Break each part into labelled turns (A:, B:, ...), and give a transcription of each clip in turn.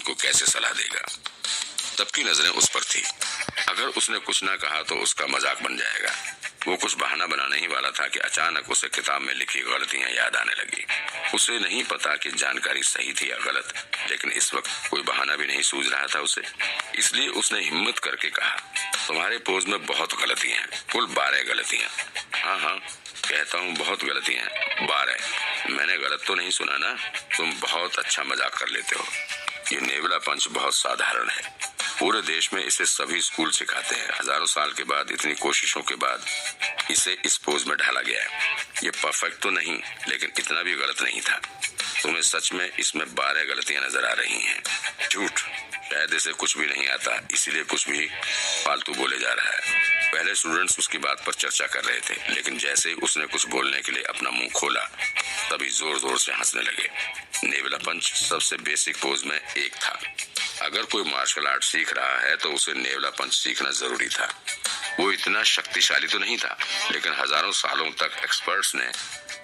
A: को कैसे सलाह देगा। सबकी नजरें उस पर थी। अगर उसने कुछ ना कहा तो उसका मजाक बन जाएगा। वो कुछ बहाना बनाने ही वाला था कि अचानक उसे किताब में लिखी गलतियां याद आने लगी। उसे नहीं पता कि जानकारी सही थी या गलत, लेकिन इस वक्त कोई बहाना भी नहीं सूझ रहा था उसे। इसलिए उसने हिम्मत करके कहा, तुम्हारे पोज में बहुत गलतियां हैं, कुल 12 गलतियां। हाँ, कहता हूँ बहुत गलतियां हैं, 12। मैंने गलत तो नहीं सुना ना? तुम बहुत अच्छा मजाक कर लेते हो। ये नेवला पंच बहुत साधारण है। पूरे देश में इसे सभी स्कूल सिखाते हैं। हजारों साल के बाद, इतनी कोशिशों के बाद इसे इस पोज में ढाला गया है। ये परफेक्ट तो नहीं, लेकिन इतना भी गलत नहीं था। तुम्हें सच में इसमें 12 गलतियां नजर आ रही हैं। झूठ, शायद इसे कुछ भी नहीं आता, इसीलिए कुछ भी फालतू बोले जा रहा है। पहले स्टूडेंट्स उसकी बात पर चर्चा कर रहे थे, लेकिन जैसे ही उसने कुछ बोलने के लिए अपना मुंह खोला, तभी जोर जोर से हंसने लगे। नेवला पंच सबसे बेसिक पोज में एक था। अगर कोई मार्शल आर्ट सीख रहा है तो उसे नेवला पंच सीखना जरूरी था। वो इतना शक्तिशाली तो नहीं था, लेकिन हजारों सालों तक एक्सपर्ट्स ने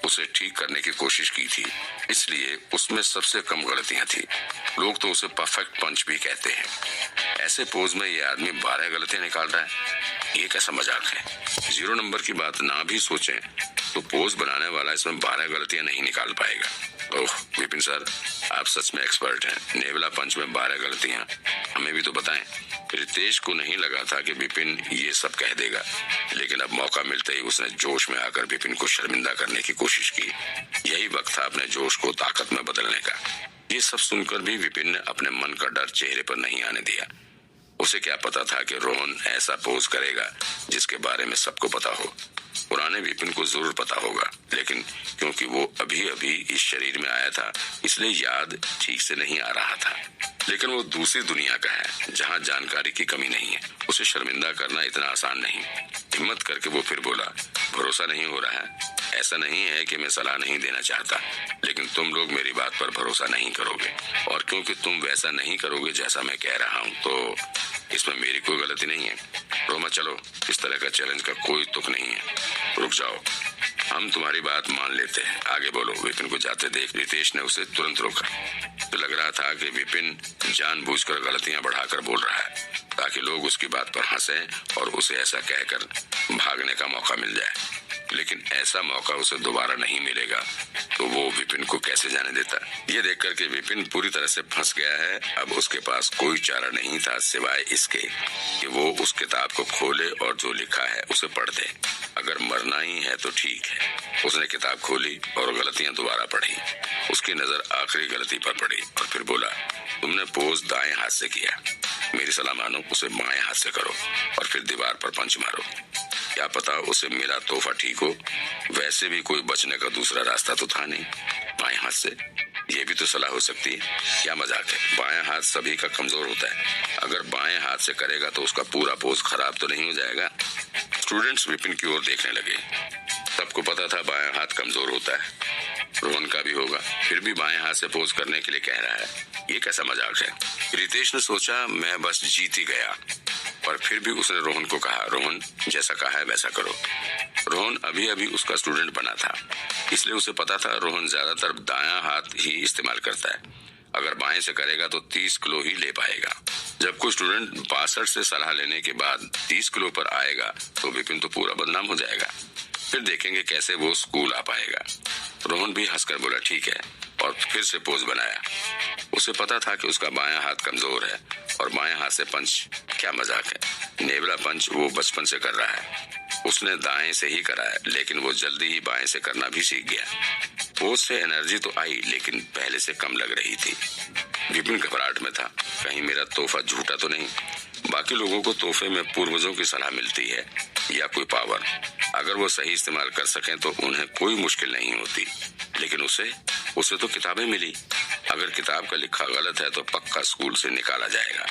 A: उसे ठीक करने की कोशिश की थी, इसलिए उसमें सबसे कम गलतियां थी। लोग तो उसे परफेक्ट पंच भी कहते हैं। ऐसे पोज में ये आदमी 12 गलतियां निकाल रहा है, ये कैसा मजाक है। 0 नंबर की बात ना भी सोचें तो पोज बनाने वाला इसमें 12 गलतियां नहीं निकाल पाएगा। ओह विपिन सर, आप सच में एक्सपर्ट हैं। नेवला पंच में 12 गलतियां, हमें भी तो बताएं। रितेश को नहीं लगा था कि विपिन ये सब कह देगा, लेकिन अब मौका मिलते ही उसने जोश में आकर विपिन को शर्मिंदा करने की कोशिश की। यही वक्त था अपने जोश को ताकत में बदलने का। ये सब सुनकर भी विपिन ने अपने मन का डर चेहरे पर नहीं आने दिया। उसे क्या पता था कि रोहन ऐसा पोज करेगा जिसके बारे में सबको पता हो। पुराने विपिन को जरूर पता होगा, लेकिन क्योंकि वो अभी अभी इस शरीर में आया था, इसलिए याद ठीक से नहीं आ रहा था। लेकिन वो दूसरी दुनिया का है, जहाँ जानकारी की कमी नहीं है। उसे शर्मिंदा करना इतना आसान नहीं। हिम्मत करके वो फिर बोला, भरोसा नहीं हो रहा है। ऐसा नहीं है कि मैं सलाह नहीं देना चाहता, लेकिन तुम लोग मेरी बात पर भरोसा नहीं करोगे, और क्योंकि तुम वैसा नहीं करोगे जैसा मैं कह रहा हूँ, तो इसमें मेरी कोई गलती नहीं है। रोमा चलो, इस तरह का चैलेंज का कोई तुक नहीं है। रुक जाओ, हम तुम्हारी बात मान लेते हैं, आगे बोलो। विपिन को जाते देख रितेश ने उसे तुरंत रोका। तो लग रहा था कि विपिन जानबूझकर गलतियां बढ़ाकर बोल रहा है, ताकि लोग उसकी बात पर हंसें और उसे ऐसा कहकर भागने का मौका मिल जाए। लेकिन ऐसा मौका उसे दोबारा नहीं मिलेगा, तो वो विपिन को कैसे जाने देता। ये देखकर कि विपिन पूरी तरह से फंस गया है, अब उसके पास कोई चारा नहीं था सिवाय इसके कि वो उस किताब को खोले और जो लिखा है उसे पढ़ दे। अगर मरना ही है तो ठीक है। उसने किताब खोली और गलतियां दोबारा पढ़ी। उसकी नजर आखिरी गलती पर पड़ी और फिर बोला, तुमने पोज दाएं हाथ से किया। मेरी सलाह मानो, उसे बाएं हाथ से करो और फिर दीवार पर पंच मारो। क्या पता उसे मिला तोहफा ठीक हो। वैसे भी कोई बचने का दूसरा रास्ता तो था नहीं। बाएं हाथ से ये भी तो सलाह हो सकती है। क्या मजाक है, बाएं हाथ सभी का कमजोर होता है। अगर बाएं हाथ से करेगा तो उसका पूरा पोज खराब तो नहीं हो जाएगा। स्टूडेंट्स विपिन की ओर देखने लगे। सबको पता था बाएं हाथ कमजोर होता है, रोहन का भी होगा, फिर भी बाएं हाथ से पोज करने के लिए कह रहा है। ये कैसा मजाक है। रितेश ने सोचा, मैं बस जीत ही गया, पर फिर भी उसने रोहन को कहा, रोहन जैसा कहा है वैसा करो। रोहन अभी अभी उसका स्टूडेंट बना था, इसलिए उसे पता था रोहन ज्यादातर दायां हाथ ही इस्तेमाल करता है। अगर बाएं से करेगा तो 30 किलो ही ले पाएगा। जब कोई स्टूडेंट 62 से सलाह लेने के बाद 30 किलो पर आएगा तो विपिन तो पूरा बदनाम हो जाएगा। फिर देखेंगे कैसे वो स्कूल आ पाएगा। रोहन भी हंसकर बोला, ठीक है, और फिर से पोज बनाया। उसे पता था कि उसका बायां हाथ कमजोर है और बाएं हाथ से पंच, क्या मजाक है। नेवला पंच वो बचपन से कर रहा है। उसने दाएं से ही करा है, लेकिन वो जल्दी ही बाएं से करना भी सीख गया। पोज से एनर्जी तो आई, लेकिन पहले से कम लग रही थी। विपिन घबराहट में था, कहीं मेरा तोहफा झूठा तो नहीं। बाकी लोगों को तोहफे में पूर्वजों की सलाह मिलती है या कोई पावर। अगर वो सही इस्तेमाल कर सकें तो उन्हें कोई मुश्किल नहीं होती, लेकिन उसे तो किताबें मिली। अगर किताब का लिखा गलत है तो पक्का स्कूल से निकाला जाएगा।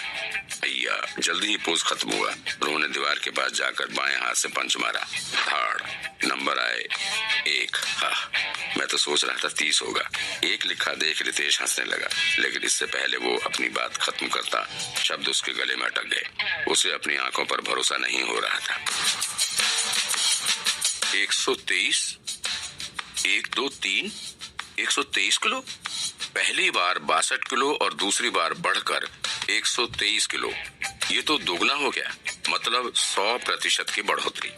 A: भैया जल्दी ही पोज खत्म हुआ। रोहन ने दीवार के पास जाकर बाएं हाथ से पंच मारा। धाड़, नंबर आए 1। मैं तो सोच रहा था 30 होगा। 1 लिखा देख रितेश हंसने लगा, लेकिन इससे पहले वो अपनी बात खत्म करता शब्द उसके गले में अटक गए। उसे अपनी आंखों पर भरोसा नहीं हो रहा था। 123, 1 2 3, 123 किलो, पहली बार 62 किलो और दूसरी बार बढ़कर 123 किलो। ये तो दोगुना हो गया, मतलब 100% की बढ़ोतरी।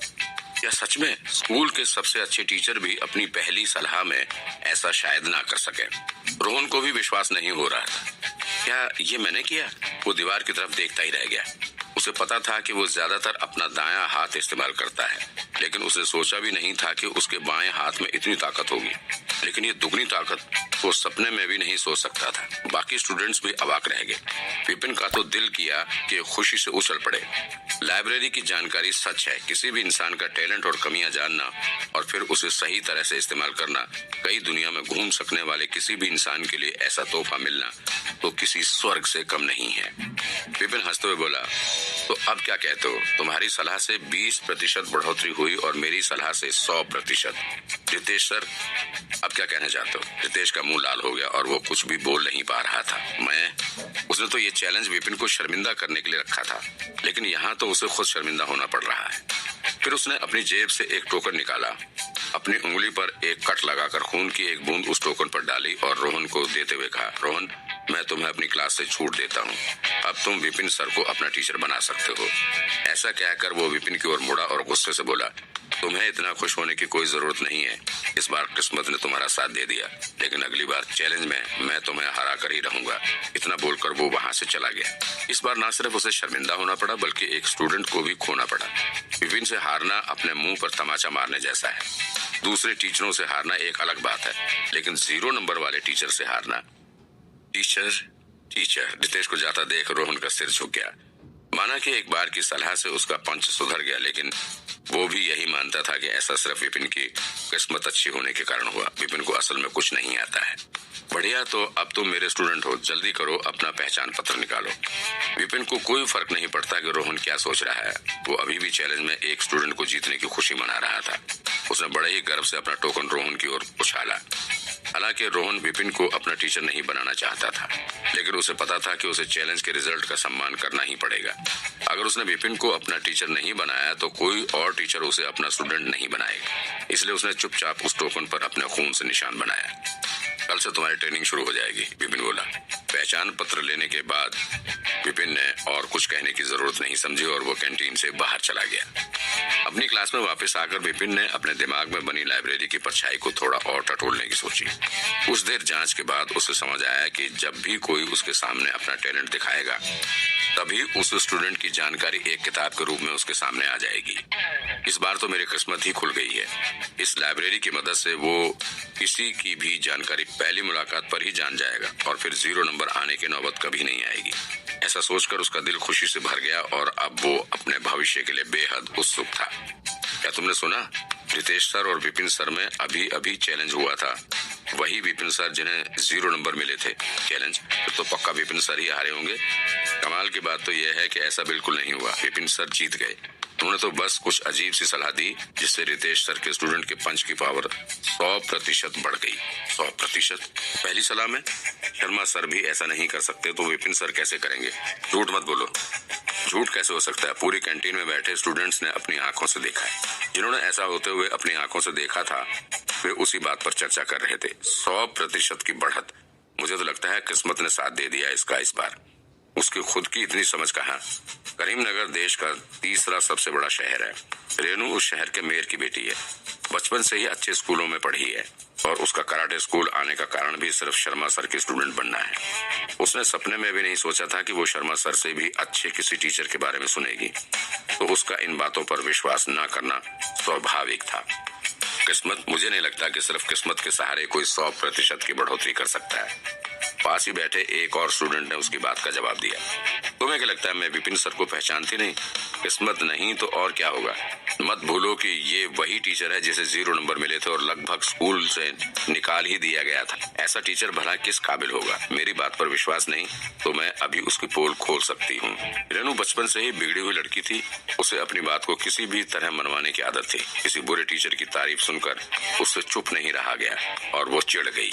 A: क्या सच में स्कूल के सबसे अच्छे टीचर भी अपनी पहली सलाह में ऐसा शायद ना कर सके? रोहन को भी विश्वास नहीं हो रहा था। क्या ये मैंने किया? वो दीवार की तरफ देखता ही रह गया। उसे पता था कि वो ज्यादातर अपना दायां हाथ इस्तेमाल करता है, लेकिन उसे सोचा भी नहीं था कि उसके बाएं हाथ में इतनी ताकत होगी। लेकिन ये दुगनी ताकत वो सपने में भी नहीं सोच सकता था। बाकी स्टूडेंट्स भी अवाक रह गए। विपिन का तो दिल किया कि खुशी से उछल पड़े। लाइब्रेरी की जानकारी सच है, किसी भी इंसान का टैलेंट और कमियां जानना और फिर उसे सही तरह से इस्तेमाल करना, कई दुनिया में घूम सकने वाले किसी भी इंसान के लिए ऐसा तोहफा मिलना तो किसी स्वर्ग से कम नहीं है। विपिन हंसते हुए बोला, तो अब क्या कहते हो? तुम्हारी सलाह से 20% बढ़ोतरी हुई और मेरी सलाह से 100%। रितेश सर, अब क्या कहना चाहते हो? रितेश का मुंह लाल हो गया और वो कुछ भी बोल नहीं पा रहा था। उसने तो ये चैलेंज विपिन को शर्मिंदा करने के लिए रखा था, लेकिन यहाँ तो उसे खुद शर्मिंदा होना पड़ रहा है। फिर उसने अपनी जेब से एक टोकन निकाला, अपनी उंगली पर एक कट लगाकर खून की एक बूंद उस टोकन पर डाली और रोहन को देते हुए कहा, रोहन, मैं तुम्हें अपनी क्लास से छूट देता हूँ। अब तुम विपिन सर को अपना टीचर बना सकते हो। ऐसा कहकर वो विपिन की ओर मुड़ा और गुस्से से बोला, तुम्हें इतना खुश होने की कोई जरूरत नहीं है। इस बार किस्मत ने तुम्हारा साथ दे दिया, लेकिन अगली बार चैलेंज में मैं तुम्हें हरा कर ही रहूंगा। इतना बोलकर वो वहाँ से चला गया। इस बार न सिर्फ उसे शर्मिंदा होना पड़ा, बल्कि एक स्टूडेंट को भी खोना पड़ा। विपिन से हारना अपने मुंह पर तमाचा मारने जैसा है। दूसरे टीचरों से हारना एक अलग बात है, लेकिन 0 नंबर वाले टीचर से हारना। टीचर रितेश को जाता देख रोहन का सिर झुक गया। माना कि एक बार की सलाह से उसका पंच सुधर गया, लेकिन वो भी यही मानता था कि ऐसा सिर्फ विपिन की किस्मत अच्छी होने के कारण हुआ। विपिन को असल में कुछ नहीं आता है। बढ़िया, तो अब तुम मेरे स्टूडेंट हो, जल्दी करो, अपना पहचान पत्र निकालो। विपिन को कोई फर्क नहीं पड़ता कि रोहन क्या सोच रहा है। वो अभी भी चैलेंज में एक स्टूडेंट को जीतने की खुशी मना रहा था। उसने बड़े ही गर्व से अपना टोकन रोहन की ओर उछाला। हालांकि रोहन विपिन को अपना टीचर नहीं बनाना चाहता था, लेकिन उसे पता था कि उसे चैलेंज के रिजल्ट का सम्मान करना ही पड़ेगा। अगर उसने विपिन को अपना टीचर नहीं बनाया तो कोई और टीचर उसे अपना स्टूडेंट नहीं बनाएगा। इसलिए उसने चुपचाप उस टोकन पर अपने खून से निशान बनाया। कल से तुम्हारी ट्रेनिंग शुरू हो जाएगी, विपिन बोला। पहचान पत्र लेने के बाद विपिन ने और कुछ कहने की जरूरत नहीं समझी और वो कैंटीन से बाहर चला गया। अपनी क्लास में वापस आकर विपिन ने अपने दिमाग में बनी लाइब्रेरी की परछाई को थोड़ा और टटोलने की सोची। कुछ देर जांच के बाद उसे समझ आया कि जब भी कोई उसके सामने अपना टैलेंट दिखाएगा, तभी उस स्टूडेंट की जानकारी एक किताब के रूप में उसके सामने आ जाएगी। इस बार तो मेरी किस्मत ही खुल गई है। इस लाइब्रेरी की मदद से वो किसी की भी जानकारी पहली मुलाकात पर ही जान जाएगा और फिर 0 नंबर आने की नौबत कभी नहीं आएगी। ऐसा सोचकर उसका दिल खुशी से भर गया और अब वो अपने भविष्य के लिए बेहद उत्सुक था। क्या तुमने सुना? रितेश सर और विपिन सर में अभी अभी चैलेंज हुआ था। वही विपिन सर जिन्हें 0 नंबर मिले थे। चैलेंज तो पक्का विपिन सर ही हारे होंगे। कमाल की बात तो यह है कि ऐसा बिल्कुल नहीं हुआ। विपिन सर जीत गए। उन्होंने तो बस कुछ अजीब सी सलाह दी, जिससे रितेश सर के स्टूडेंट के पंच की पावर 100% बढ़ गई। 100%? पहली सलाह में शर्मा सर भी ऐसा नहीं कर सकते तो विपिन सर कैसे करेंगे? झूठ मत बोलो। झूठ कैसे हो सकता है? पूरी कैंटीन में बैठे स्टूडेंट्स ने अपनी आंखों से देखा है। जिन्होंने ऐसा होते हुए अपनी आंखों से देखा था, वे उसी बात पर चर्चा कर रहे थे। 100% की बढ़त। मुझे तो लगता है किस्मत ने साथ दे दिया इसका इस बार। उसकी खुद की इतनी समझ कहाँ। करीमनगर देश का 3रा सबसे बड़ा शहर है। रेनू उस शहर के मेयर की बेटी है। बचपन से ही अच्छे स्कूलों में पढ़ी है और उसका कराटे स्कूल आने का कारण भी सिर्फ शर्मा सर के स्टूडेंट बनना है। उसने सपने में भी नहीं सोचा था कि वो शर्मा सर से भी अच्छे किसी टीचर के बारे में सुनेगी, तो उसका इन बातों पर विश्वास न करना स्वाभाविक था। किस्मत? मुझे नहीं लगता कि सिर्फ किस्मत के सहारे कोई 100% की बढ़ोतरी कर सकता है। पास ही बैठे एक और स्टूडेंट ने उसकी बात का जवाब दिया। तुम्हें क्या लगता है मैं विपिन सर को पहचानती नहीं? किस्मत नहीं तो और क्या होगा? मत भूलो कि ये वही टीचर है जिसे 0 नंबर मिले थे और लगभग स्कूल से निकाल ही दिया गया था। ऐसा टीचर भला किस काबिल होगा? मेरी बात पर विश्वास नहीं तो मैं अभी उसकी पोल खोल सकती हूँ। रेनू बचपन से ही बिगड़ी हुई लड़की थी। उसे अपनी बात को किसी भी तरह मनवाने की आदत थी। किसी बुरे टीचर की तारीफ सुनकर उससे चुप नहीं रहा गया और वो चिढ़ गई।